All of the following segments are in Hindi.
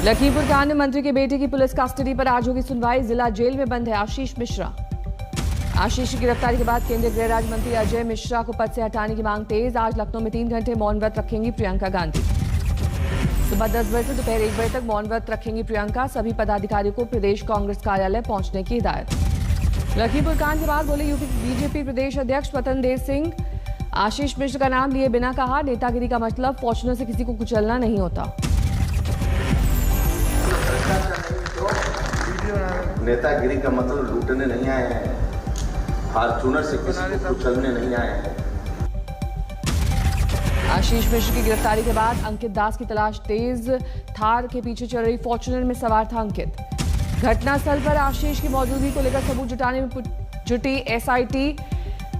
लखीमपुर कांड में मंत्री के बेटे की पुलिस कस्टडी पर आज होगी सुनवाई। जिला जेल में बंद है आशीष मिश्रा। आशीष की गिरफ्तारी के बाद केंद्रीय गृह राज्य मंत्री अजय मिश्रा को पद से हटाने की मांग तेज। आज लखनऊ में 3 घंटे मौन व्रत रखेंगी प्रियंका गांधी। सुबह 10 बजे से दोपहर 1 बजे तक मौन व्रत रखेंगी प्रियंका। सभी पदाधिकारियों को प्रदेश कांग्रेस कार्यालय पहुंचने की हिदायत। लखीमपुर कांड के बाद बोले यूपी बीजेपी प्रदेश अध्यक्ष स्वतंत्र सिंह। आशीष मिश्र का नाम लिए बिना कहा, नेतागिरी का मतलब फॉर्च्यूनर से किसी को कुचलना नहीं होता। नेतागिरी का मतलब लूटने नहीं आए हैं, फॉर्च्यूनर से किसी को कुचलने नहीं आए हैं। आशीष मिश्र की गिरफ्तारी के बाद अंकित दास की तलाश तेज। थार के पीछे चल रही फॉर्च्यूनर में सवार था अंकित। घटनास्थल पर आशीष की मौजूदगी को लेकर सबूत जुटाने में जुटी एसआईटी।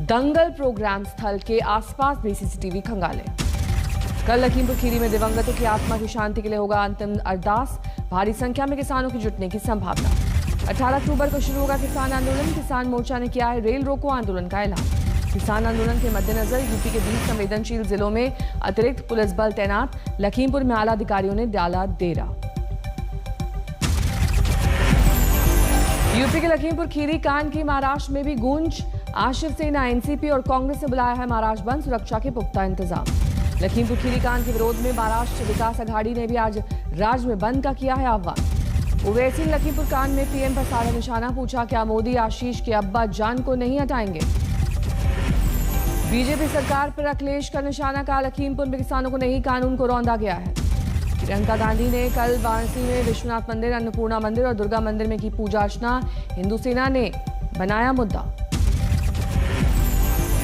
दंगल प्रोग्राम स्थल के आसपास भी सीसीटीवी खंगाले। कल लखीमपुर खीरी में दिवंगतों की आत्मा की शांति के लिए होगा अंतिम अरदास। भारी संख्या में किसानों की जुटने की संभावना। 18 अक्टूबर को शुरू होगा किसान आंदोलन। किसान मोर्चा ने किया है रेल रोको आंदोलन का ऐलान। किसान आंदोलन के मद्देनजर यूपी के 20 संवेदनशील जिलों में अतिरिक्त पुलिस बल तैनात। लखीमपुर में आला अधिकारियों ने डाला डेरा। यूपी के लखीमपुर खीरी कांड की महाराष्ट्र में भी गूंज। आज शिवसेना, एनसीपी और कांग्रेस ने बुलाया है महाराष्ट्र बंद। सुरक्षा के पुख्ता इंतजाम। लखीमपुर खीरी कांड के विरोध में महाराष्ट्र विकास अघाड़ी ने भी आज राज्य में बंद का किया है आह्वान। ओवैसी ने लखीमपुर कांड में पीएम पर साधा निशाना। पूछा, क्या मोदी आशीष के अब्बा जान को नहीं हटाएंगे? बीजेपी सरकार पर अखिलेश का निशाना। कहा, लखीमपुर में किसानों को नहीं, कानून को रौंदा गया है। प्रियंका गांधी ने कल वाराणसी में विश्वनाथ मंदिर, अन्नपूर्णा मंदिर और दुर्गा मंदिर में की पूजा अर्चना। हिंदू सेना ने बनाया मुद्दा।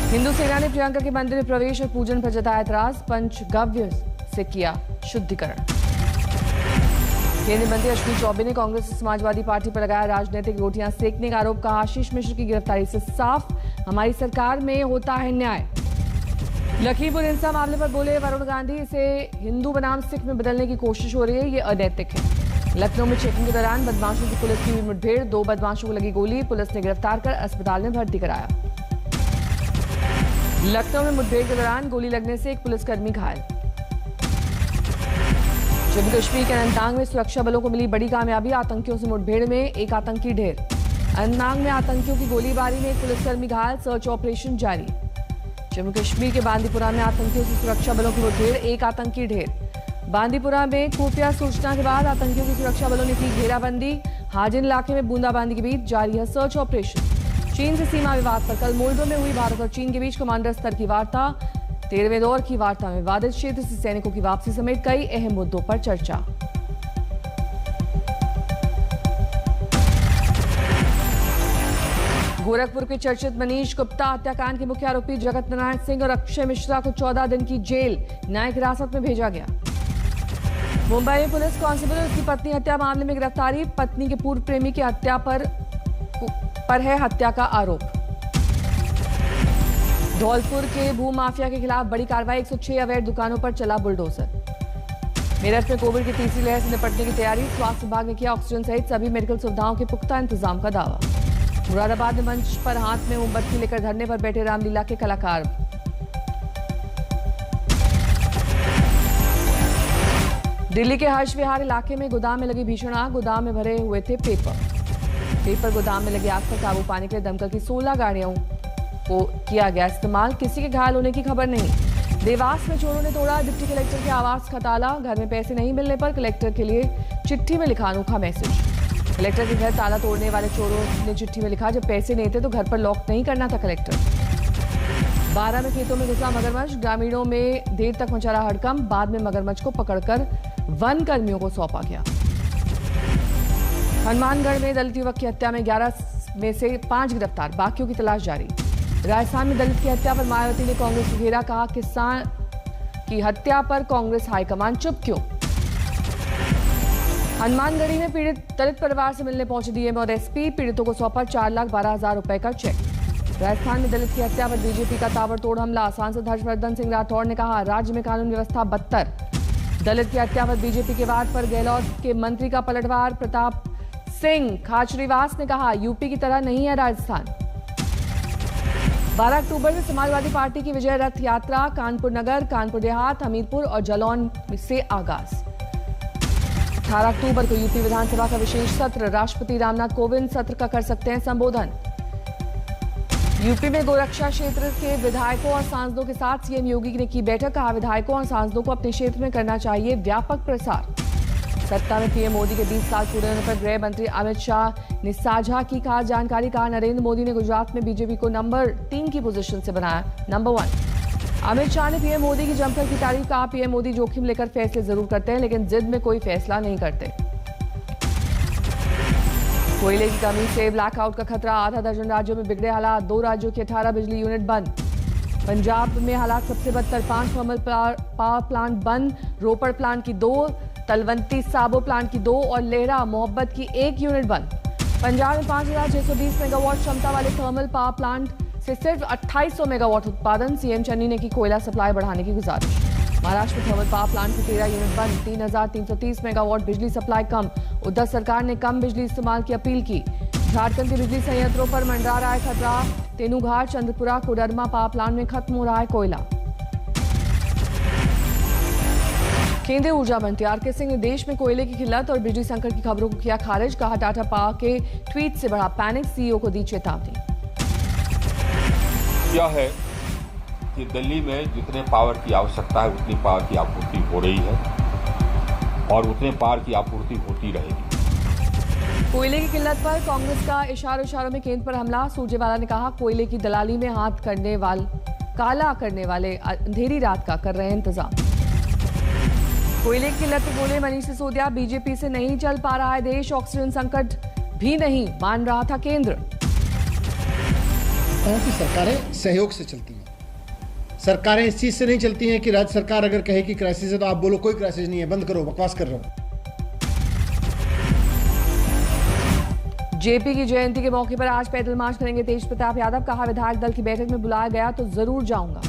हिंदू सेना ने प्रियंका के मंदिर में प्रवेश और पूजन पर जताया ऐतराज। पंचगव्य से किया शुद्धिकरण। केंद्रीय मंत्री अश्विनी चौबे ने कांग्रेस और समाजवादी पार्टी पर लगाया राजनीतिक रोटियां सेकने का आरोप। कहा, आशीष मिश्र की गिरफ्तारी से साफ हमारी सरकार में होता है न्याय। लखीमपुर हिंसा मामले पर बोले वरुण गांधी, इसे हिंदू बनाम सिख में बदलने की कोशिश हो रही है, ये अनैतिक है। लखनऊ में चेकिंग के दौरान बदमाशों की पुलिस की हुई मुठभेड़। 2 बदमाशों को लगी गोली। पुलिस ने गिरफ्तार कर अस्पताल में भर्ती कराया। लखनऊ में मुठभेड़ के दौरान गोली लगने से एक पुलिसकर्मी घायल। जम्मू कश्मीर के अनंतनाग में सुरक्षा बलों को मिली बड़ी कामयाबी। आतंकियों से मुठभेड़ में एक आतंकी ढेर। अनंतनाग में आतंकियों की गोलीबारी में एक पुलिसकर्मी घायल। सर्च ऑपरेशन जारी। जम्मू कश्मीर के बांदीपुरा में आतंकियों से सुरक्षा बलों की मुठभेड़, एक आतंकी ढेर। बांदीपुरा में खुफिया सूचना के बाद आतंकियों की सुरक्षा बलों ने की घेराबंदी। हाजिन इलाके में बूंदाबांदी के बीच जारी है सर्च ऑपरेशन। चीन से सीमा विवाद पर कल मोल्डो में हुई भारत और चीन के बीच कमांडर स्तर की वार्ता। 13वें दौर की वार्ता में विवादित क्षेत्र से सैनिकों की वापसी समेत कई अहम मुद्दों पर चर्चा। गोरखपुर के चर्चित मनीष गुप्ता हत्याकांड के मुख्य आरोपी जगत नारायण सिंह और अक्षय मिश्रा को 14 दिन की जेल न्यायिक हिरासत में भेजा गया। मुंबई में पुलिस कांस्टेबल और उसकी पत्नी हत्या मामले में गिरफ्तारी। पत्नी के पूर्व प्रेमी की हत्या पर है हत्या का आरोप। धौलपुर के भूमाफिया के खिलाफ बड़ी कार्रवाई। 106 अवैध दुकानों पर चला बुलडोजर। मेरठ में कोविड की तीसरी लहर से निपटने की तैयारी। स्वास्थ्य विभाग ने किया ऑक्सीजन सहित सभी मेडिकल सुविधाओं के पुख्ता इंतजाम का दावा। मुरादाबाद में मंच पर हाथ में मोमबत्ती लेकर धरने पर बैठे रामलीला के कलाकार। दिल्ली के हर्ष विहार इलाके में गोदाम में लगी भीषण आग। गोदाम में भरे हुए थे पेपर गोदाम में लगी आग पर काबू पाने के लिए दमकल की 16 गाड़ियों को किया गया इस्तेमाल। किसी के घायल होने की खबर नहीं। देवास में चोरों ने तोड़ा डिप्टी कलेक्टर के आवास का ताला। घर में पैसे नहीं मिलने पर कलेक्टर के लिए चिट्ठी में लिखा अनोखा मैसेज। कलेक्टर के घर ताला तोड़ने वाले चोरों ने चिट्ठी में लिखा, जब पैसे नहीं थे तो घर पर लॉक नहीं करना था कलेक्टर। 12 में खेतों में घुसा मगरमच्छ। ग्रामीणों में देर तक मचा रहा हड़कंप। बाद में मगरमच्छ को पकड़कर वन कर्मियों को सौंपा गया। हनुमानगढ़ में दलित युवक की हत्या में 11 में से 5 गिरफ्तार। बाकियों की तलाश जारी। राजस्थान में दलित की हत्या पर मायावती ने कांग्रेस को घेरा। कहा, किसान की हत्या पर कांग्रेस हाईकमान चुप क्यों? हनुमानगढ़ी में पीड़ित दलित परिवार से मिलने पहुंचे डीएम और एसपी। पीड़ितों को सौंपा 4,12,000 रुपए का चेक। राजस्थान में दलित की हत्या पर बीजेपी का ताबड़तोड़ हमला। सांसद हर्षवर्धन सिंह राठौड़ ने कहा, राज्य में कानून व्यवस्था बदतर। दलित की हत्या पर बीजेपी के वार पर गहलोत के मंत्री का पलटवार। प्रताप सिंह खाचरीवास ने कहा, यूपी की तरह नहीं है राजस्थान। 12 अक्टूबर से समाजवादी पार्टी की विजय रथ यात्रा कानपुर नगर, कानपुर देहात, हमीरपुर और जालौन से आगाज। 18 अक्टूबर को यूपी विधानसभा का विशेष सत्र, राष्ट्रपति रामनाथ कोविंद सत्र का कर सकते हैं संबोधन। यूपी में गोरक्षा क्षेत्र के विधायकों और सांसदों के साथ सीएम योगी ने की बैठक, कहा विधायकों और सांसदों को अपने क्षेत्र में करना चाहिए व्यापक प्रसार। सत्ता में पीएम मोदी के 20 साल पूरे होने पर गृह मंत्री अमित शाह ने साझा की खास जानकारी, कहा नरेंद्र मोदी ने गुजरात में बीजेपी को नंबर 3 की पोजीशन से बनाया नंबर 1। अमित शाह ने पीएम मोदी की जमकर की तारीफ, कहा पीएम मोदी जोखिम लेकर फैसले जरूर करते हैं लेकिन जिद में कोई फैसला नहीं करते। कोयले की कमी से ब्लैकआउट का खतरा, आधा दर्जन राज्यों में बिगड़े हालात, 2 राज्यों के 18 बिजली यूनिट बंद। पंजाब में हालात सबसे बदतर, 5 थर्मल पावर प्लांट बंद, रोपड़ प्लांट की 2, तलवंती साबो प्लांट की 2 और लेहरा मोहब्बत की 1 यूनिट बंद। पंजाब में 5620 मेगावाट क्षमता वाले थर्मल पावर प्लांट से सिर्फ 2800 मेगावाट उत्पादन, सीएम चन्नी ने की कोयला सप्लाई बढ़ाने की गुजारिश। महाराष्ट्र में थर्मल पावर प्लांट की 13 यूनिट बंद, 3330 मेगावाट बिजली सप्लाई कम, उद्धव सरकार ने कम बिजली इस्तेमाल की अपील की। झारखंड के बिजली संयंत्रों पर मंडरा रहा है खतरा, तेनूघाट, चंद्रपुरा, कोडरमा पावर प्लांट में खत्म हो रहा है कोयला। केंद्रीय ऊर्जा मंत्री आरके सिंह ने देश में कोयले की किल्लत और बिजली संकट की खबरों को किया खारिज, कहा टाटा पावर के ट्वीट से बढ़ा पैनिक, सीईओ को दी चेतावनी। क्या है कि दिल्ली में जितने पावर की आवश्यकता है उतनी पावर की आपूर्ति हो रही है और उतने पावर की आपूर्ति होती रहेगी। कोयले की किल्लत पर कांग्रेस का इशारों में केंद्र पर हमला, सुरजेवाला ने कहा कोयले की दलाली में हाथ काला करने वाले अंधेरी रात का कर रहे हैं इंतजाम। कोयले की किल्लत पर बोले मनीष सिसोदिया, बीजेपी से नहीं चल पा रहा है देश, ऑक्सीजन संकट भी नहीं मान रहा था केंद्र। की सरकारें सहयोग से चलती हैं, सरकारें इस चीज से नहीं चलती हैं कि राज्य सरकार अगर कहे कि क्राइसिस है तो आप बोलो कोई क्राइसिस नहीं है, बंद करो, बकवास कर रहे हो। जेपी की जयंती के मौके पर आज पैदल मार्च करेंगे तेज प्रताप यादव, कहा विधायक दल की बैठक में बुलाया गया तो जरूर जाऊंगा।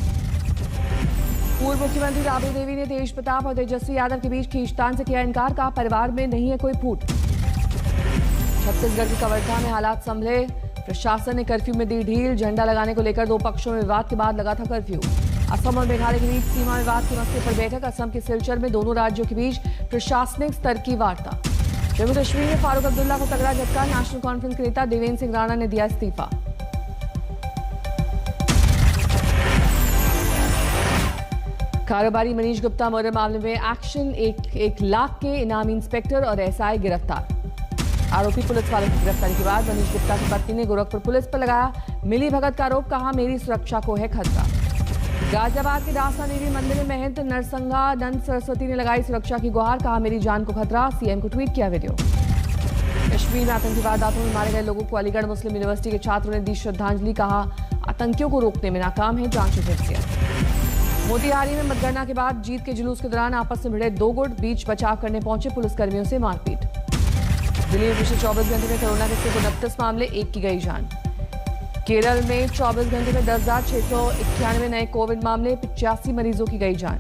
पूर्व मुख्यमंत्री राबड़ी देवी ने तेज प्रताप और तेजस्वी यादव के बीच खींचतान से किया इनकार, कहा परिवार में नहीं है कोई फूट। छत्तीसगढ़ के कवर्धा में हालात संभले, प्रशासन ने कर्फ्यू में दी ढील, झंडा लगाने को लेकर 2 पक्षों में विवाद के बाद लगा था कर्फ्यू। असम और मेघालय के बीच सीमा विवाद के मसले पर बैठक, असम के सिलचर में दोनों राज्यों के बीच प्रशासनिक स्तर की वार्ता। जम्मू कश्मीर में फारूक अब्दुल्ला को तगड़ा झटका, नेशनल कॉन्फ्रेंस के नेता देवेंद्र सिंह राणा ने दिया इस्तीफा। कारोबारी मनीष गुप्ता मर्डर मामले में एक्शन, 1 लाख के इनामी इंस्पेक्टर और एसआई गिरफ्तार। आरोपी पुलिस वालों की गिरफ्तारी के बाद मनीष गुप्ता की पत्नी ने गोरखपुर पुलिस पर लगाया मिली भगत का आरोप, कहा मेरी सुरक्षा को है खतरा। गाजियाबाद के दासना देवी मंदिर में महंत नरसंगानंद सरस्वती ने लगाई सुरक्षा की गुहार, कहा मेरी जान को खतरा, सीएम को ट्वीट किया वीडियो। कश्मीर में आतंकी वारदातों में मारे गए लोगों को अलीगढ़ मुस्लिम यूनिवर्सिटी के छात्रों ने दी श्रद्धांजलि, कहा आतंकियों को रोकने में नाकाम है जांच एजेंसियां। मोतिहारी में मतगणना के बाद जीत के जुलूस के दौरान आपस में भिड़े 2 गुट, बीच बचाव करने पहुंचे पुलिसकर्मियों से मारपीट। दिल्ली में पिछले 24 घंटे में कोरोना के सिर्फ 29 मामले, 1 की गई जान। केरल में 24 घंटे में 10,691 नए कोविड मामले, 85 मरीजों की गई जान।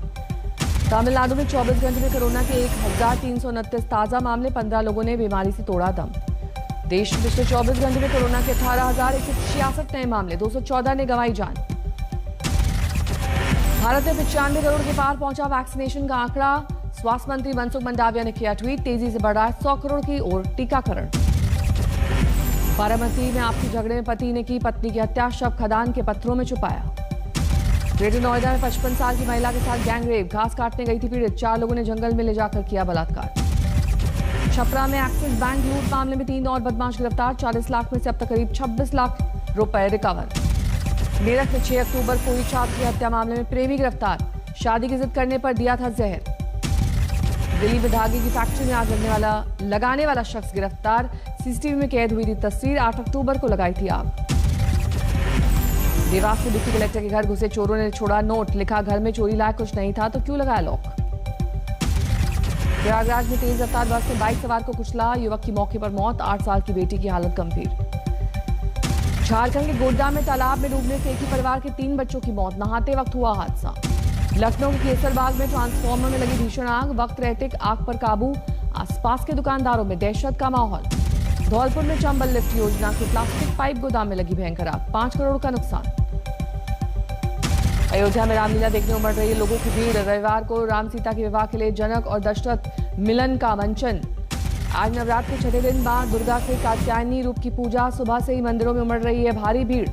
तमिलनाडु में 24 घंटे में कोरोना के 1,329 ताजा मामले, 15 लोगों ने बीमारी से तोड़ा दम। देश में पिछले 24 घंटे में कोरोना के 18,166 नए मामले, 214 ने गंवाई जान। भारत में 95 करोड़ के पार पहुंचा वैक्सीनेशन का आंकड़ा, स्वास्थ्य मंत्री मनसुख मंडाविया ने किया ट्वीट, तेजी से बढ़ रहा है 100 करोड़ की ओर टीकाकरण। बारामती में आपसी झगड़े में पति ने की पत्नी की हत्या, शव खदान के पत्थरों में छुपाया। ग्रेटर नोएडा में 55 साल की महिला के साथ गैंगरेप, घास काटने गई थी पीड़ित, 4 लोगों ने जंगल में ले जाकर किया बलात्कार। छपरा में एक्सिस बैंक लूट मामले में 3 और बदमाश गिरफ्तार, 40 लाख में से अब तक करीब 26 लाख रुपए रिकवर। मेरठ में 6 अक्टूबर को हुई छात्र की हत्या मामले में प्रेमी गिरफ्तार, शादी की जिद करने पर दिया था जहर। दिल्ली में धागे की फैक्ट्री में आग लगाने वाला शख्स गिरफ्तार, सीसीटीवी में कैद हुई थी तस्वीर, 8 अक्टूबर को लगाई थी आग। देवास में डिप्टी कलेक्टर के घर घुसे चोरों ने छोड़ा नोट, लिखा घर में चोरी लायक कुछ नहीं था तो क्यों लगाया लॉक। प्रयागराज में तेज रफ्तार बस ने बाइक सवार को कुचला, युवक की मौके पर मौत, 8 साल की बेटी की हालत गंभीर। झारखंड के गोड्डा में तालाब में डूबने से एक ही परिवार के 3 बच्चों की मौत, नहाते वक्त हुआ हादसा। लखनऊ के केसरबाग में ट्रांसफार्मर में लगी भीषण आग, वक्त रहते आग पर काबू, आसपास के दुकानदारों में दहशत का माहौल। धौलपुर में चंबल लिफ्ट योजना के प्लास्टिक पाइप गोदाम में लगी भयंकर आग, 5 करोड़ का नुकसान। अयोध्या में रामलीला देखने उमड़ रही लोगों की भीड़, रविवार को राम सीता के विवाह के लिए जनक और दशरथ मिलन का मंचन। आज नवरात्र के छठे दिन मां दुर्गा के कात्यायनी रूप की पूजा। सुबह से ही मंदिरों में उमड़ रही है भारी भीड़।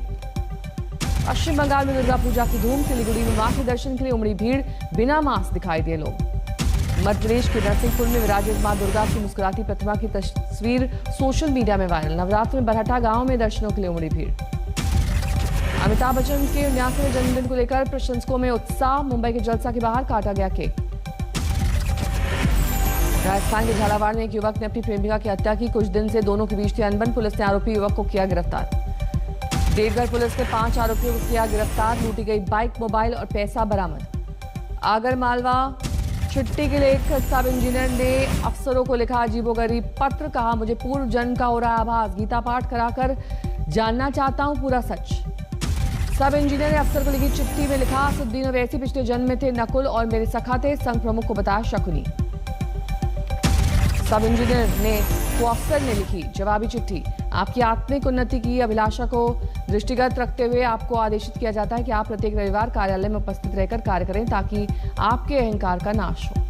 पश्चिम बंगाल में दुर्गा पूजा की धूम। सिलीगुड़ी में मां के दर्शन के लिए उमड़ी भीड़। बिना मास्क दिखाई दिए लोग। मध्य प्रदेश के नरसिंहपुर में विराजित मां दुर्गा की मुस्कुराती प्रतिमा की तस्वीर सोशल मीडिया में वायरल। नवरात्र में बरहटा गांव में दर्शनों के लिए उमड़ी भीड़। अमिताभ बच्चन के 79वें जन्मदिन को लेकर प्रशंसकों में उत्साह। मुंबई के जलसा के बाहर काटा गया केक। राजस्थान के झालावाड़ में एक युवक ने अपनी प्रेमिका की हत्या की। कुछ दिन से दोनों के बीच थी अनबन। पुलिस ने आरोपी युवक को किया गिरफ्तार। देवघर पुलिस ने 5 आरोपियों को किया गिरफ्तार। लूटी गई बाइक, मोबाइल और पैसा बरामद। आगरमालवा चिट्ठी के लिए एक सब इंजीनियर ने अफसरों को लिखा अजीबोगरीब पत्र। कहा, मुझे पूर्व जन्म का हो रहा है आभास। गीता पाठ कराकर जानना चाहता हूं पूरा सच। सब इंजीनियर ने अफसर को लिखी चिट्ठी में लिखा, असुद्दीन ओवैसी पिछले जन्म में थे नकुल और मेरे सखा थे। संघ प्रमुख को बताया शकुनी। सब इंजीनियर ने को अफसर ने लिखी जवाबी चिट्ठी। आपकी आत्मिक उन्नति की अभिलाषा को दृष्टिगत रखते हुए आपको आदेशित किया जाता है कि आप प्रत्येक रविवार कार्यालय में उपस्थित रहकर कार्य करें ताकि आपके अहंकार का नाश हो।